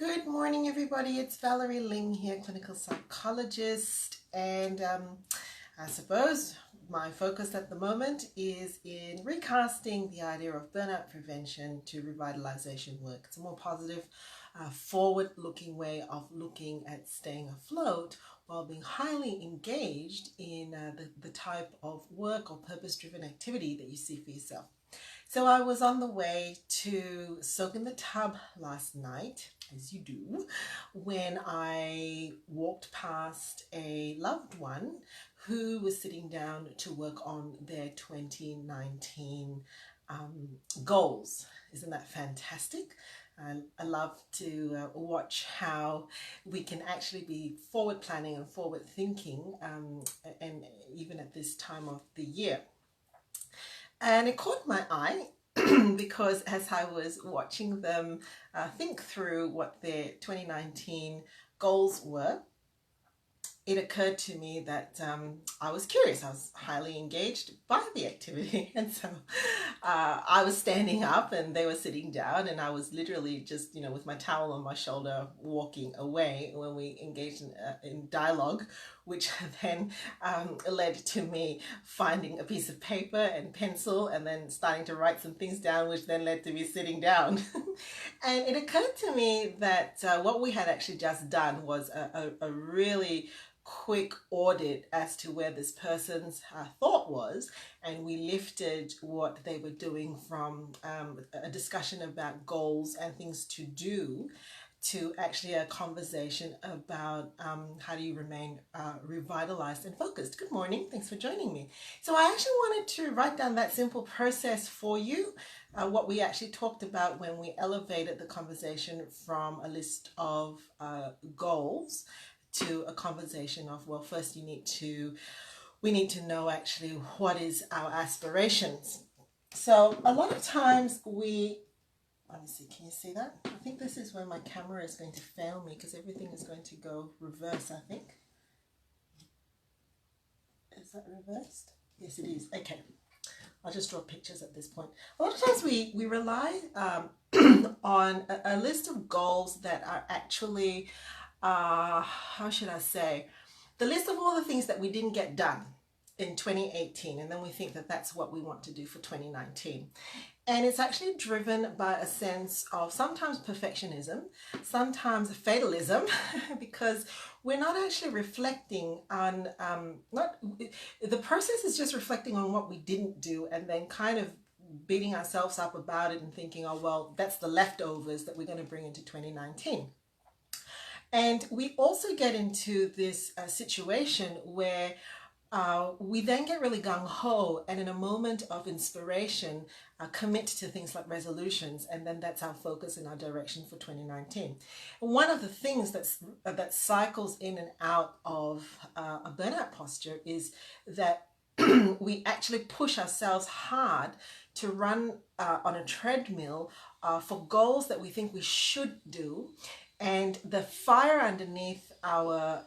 Good morning, everybody. It's Valerie Ling here, clinical psychologist, and I suppose my focus at the moment is in recasting the idea of burnout prevention to revitalization work. It's a more positive, forward-looking way of looking at staying afloat while being highly engaged in the type of work or purpose-driven activity that you see for yourself. So I was on the way to soak in the tub last night, as you do, when I walked past a loved one who was sitting down to work on their 2019 goals. Isn't that fantastic? I love to watch how we can actually be forward planning and forward thinking, and even at this time of the year. And it caught my eye because as I was watching them think through what their 2019 goals were, it occurred to me that I was curious. I was highly engaged by the activity. And so I was standing up and they were sitting down, and I was literally just, with my towel on my shoulder, walking away when we engaged in dialogue, which then led to me finding a piece of paper and pencil and then starting to write some things down, which then led to me sitting down. And it occurred to me that what we had actually just done was a really quick audit as to where this person's thought was, and we lifted what they were doing from a discussion about goals and things to do to actually a conversation about how do you remain revitalized and focused. Good morning, thanks for joining me. So I actually wanted to write down that simple process for you, what we actually talked about when we elevated the conversation from a list of goals to a conversation of, well, first we need to know actually what is our aspirations. So a lot of times let me see, can you see that? I think this is where my camera is going to fail me because everything is going to go reverse, I think. Is that reversed? Yes, it is. Okay. I'll just draw pictures at this point. A lot of times we rely on a list of goals that are actually, how should I say, the list of all the things that we didn't get done in 2018, and then we think that that's what we want to do for 2019. And it's actually driven by a sense of sometimes perfectionism, sometimes fatalism, because we're not actually reflecting on, the process is just reflecting on what we didn't do and then kind of beating ourselves up about it and thinking, oh, well, that's the leftovers that we're going to bring into 2019. And we also get into this situation where we then get really gung-ho and in a moment of inspiration commit to things like resolutions, and then that's our focus and our direction for 2019. One of the things that cycles in and out of a burnout posture is that we actually push ourselves hard to run on a treadmill for goals that we think we should do, and the fire underneath our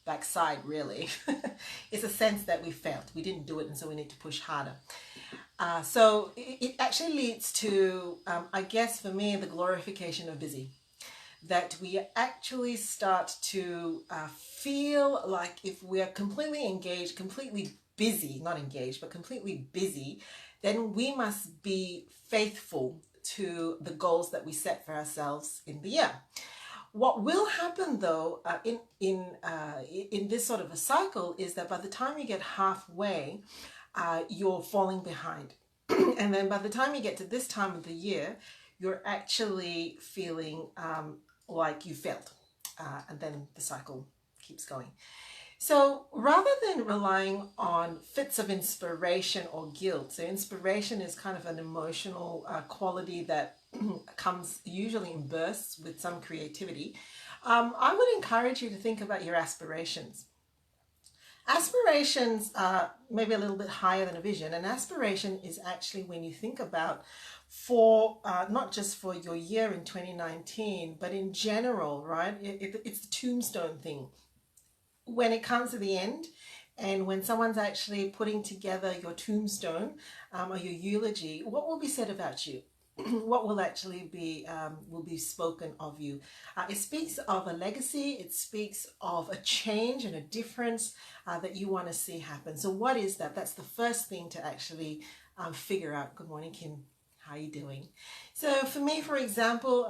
backside really is a sense that we failed. We didn't do it, and so we need to push harder. So it actually leads to, I guess for me, the glorification of busy. That we actually start to feel like if we are completely engaged, completely busy, not engaged, but completely busy, then we must be faithful to the goals that we set for ourselves in the year. What will happen though in this sort of a cycle is that by the time you get halfway, you're falling behind. And then by the time you get to this time of the year, you're actually feeling like you failed. And then the cycle keeps going. So rather than relying on fits of inspiration or guilt, so inspiration is kind of an emotional quality that comes usually in bursts with some creativity, I would encourage you to think about your aspirations. Aspirations are maybe a little bit higher than a vision. An aspiration is actually when you think about not just for your year in 2019, but in general, right? It's the tombstone thing. When it comes to the end, and when someone's actually putting together your tombstone or your eulogy, what will be said about you? what will actually be will be spoken of you. It speaks of a legacy. It speaks of a change and a difference that you want to see happen. So what is that? That's the first thing to actually figure out. Good morning, Kim. How are you doing? So for me, for example,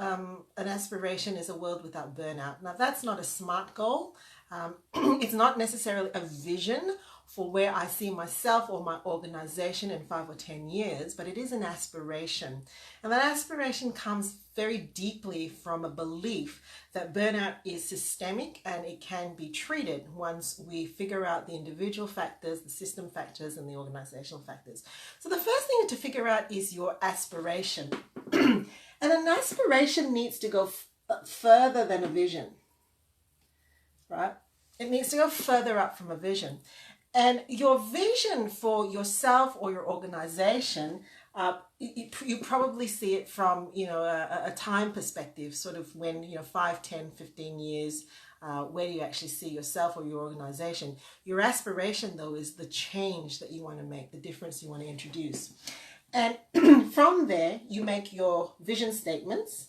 an aspiration is a world without burnout. Now that's not a SMART goal. It's not necessarily a vision for where I see myself or my organization in 5 or 10 years, but it is an aspiration. And that aspiration comes very deeply from a belief that burnout is systemic and it can be treated once we figure out the individual factors, the system factors, and the organizational factors. So the first thing to figure out is your aspiration. And an aspiration needs to go further than a vision, right? It needs to go further up from a vision. And your vision for yourself or your organization, you probably see it from, a time perspective, sort of when, 5, 10, 15 years, where do you actually see yourself or your organization. Your aspiration, though, is the change that you want to make, the difference you want to introduce. And from there, you make your vision statements.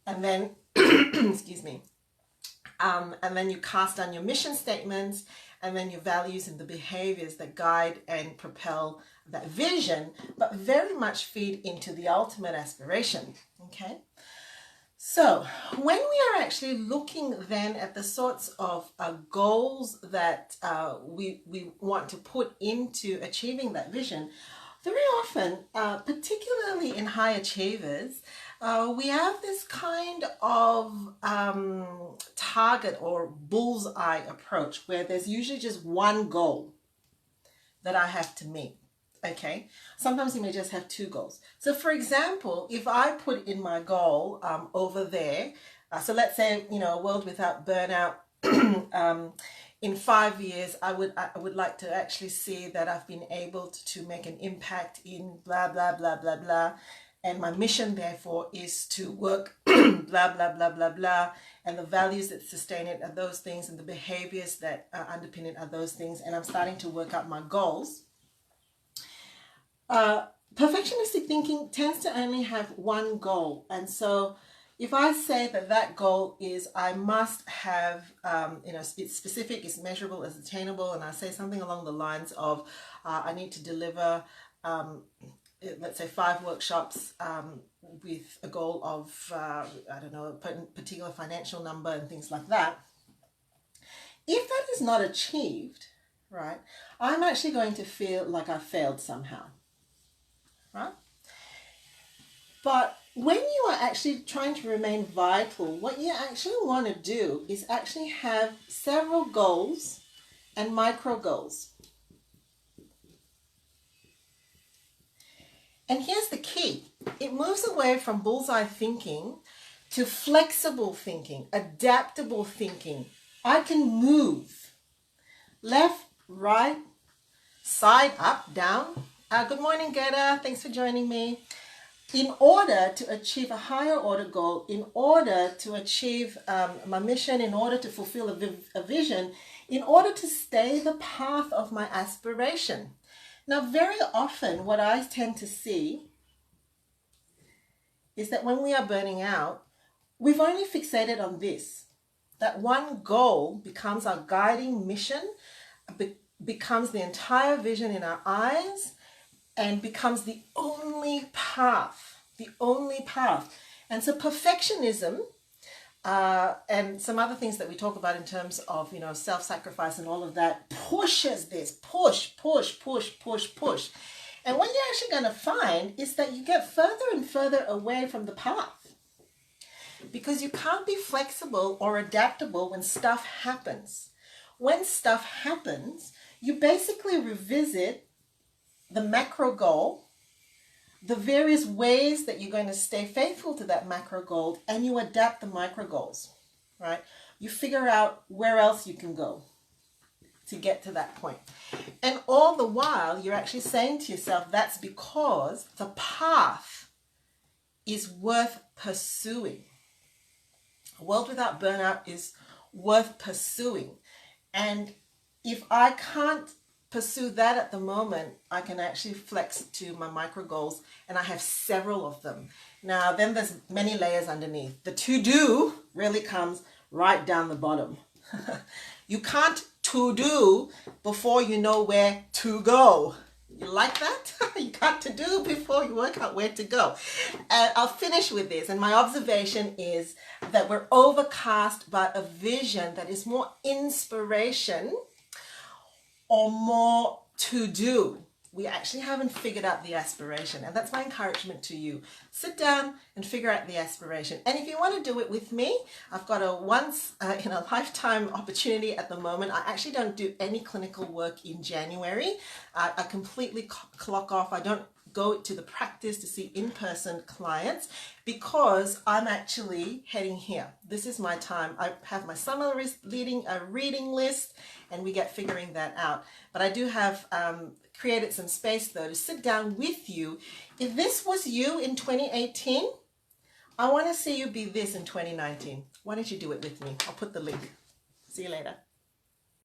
And then, excuse me, and then you cast down your mission statements, and then your values and the behaviors that guide and propel that vision, but very much feed into the ultimate aspiration, okay? So when we are actually looking then at the sorts of goals that we want to put into achieving that vision, very often, particularly in high achievers, we have this kind of target or bullseye approach where there's usually just one goal that I have to meet. Okay, sometimes you may just have 2 goals. So for example, if I put in my goal over there, so let's say, a world without burnout, in 5 years, I would like to actually see that I've been able to make an impact in blah, blah, blah, blah, blah. And my mission, therefore, is to work blah, blah, blah, blah, blah. And the values that sustain it are those things, and the behaviors that underpin it are those things. And I'm starting to work out my goals. Perfectionistic thinking tends to only have one goal. And so if I say that goal is I must have, it's specific, it's measurable, it's attainable, and I say something along the lines of I need to deliver, let's say 5 workshops with a goal of, a particular financial number and things like that. If that is not achieved, right, I'm actually going to feel like I failed somehow, right? But when you are actually trying to remain vital, what you actually want to do is actually have several goals and micro goals. And here's the key. It moves away from bullseye thinking to flexible thinking, adaptable thinking. I can move left, right, side, up, down. Good morning, Gerda. Thanks for joining me. In order to achieve a higher order goal, in order to achieve my mission, in order to fulfill a vision, in order to stay the path of my aspiration. Now, very often what I tend to see is that when we are burning out, we've only fixated on this. That one goal becomes our guiding mission, becomes the entire vision in our eyes, and becomes the only path, And so perfectionism and some other things that we talk about in terms of, self-sacrifice and all of that pushes this, push. And what you're actually going to find is that you get further and further away from the path, because you can't be flexible or adaptable when stuff happens. When stuff happens, you basically revisit the macro goal, the various ways that you're going to stay faithful to that macro goal, and you adapt the micro goals, right? You figure out where else you can go to get to that point. And all the while, you're actually saying to yourself, that's because the path is worth pursuing. A world without burnout is worth pursuing. And if I can't pursue that at the moment, I can actually flex to my micro goals, and I have several of them. Now, then there's many layers underneath. The to-do really comes right down the bottom. You can't to-do before you know where to go. You like that? You got to do before you work out where to go. And I'll finish with this. And my observation is that we're overcast by a vision that is more inspiration or more to do. We actually haven't figured out the aspiration. And that's my encouragement to you. Sit down and figure out the aspiration. And if you want to do it with me, I've got a once in a lifetime opportunity at the moment. I actually don't do any clinical work in January. I completely clock off. I don't go to the practice to see in-person clients because I'm actually heading here. This is my time. I have my summer reading list, and we get figuring that out. But I do have created some space though to sit down with you. If this was you in 2018, I want to see you be this in 2019. Why don't you do it with me? I'll put the link. See you later.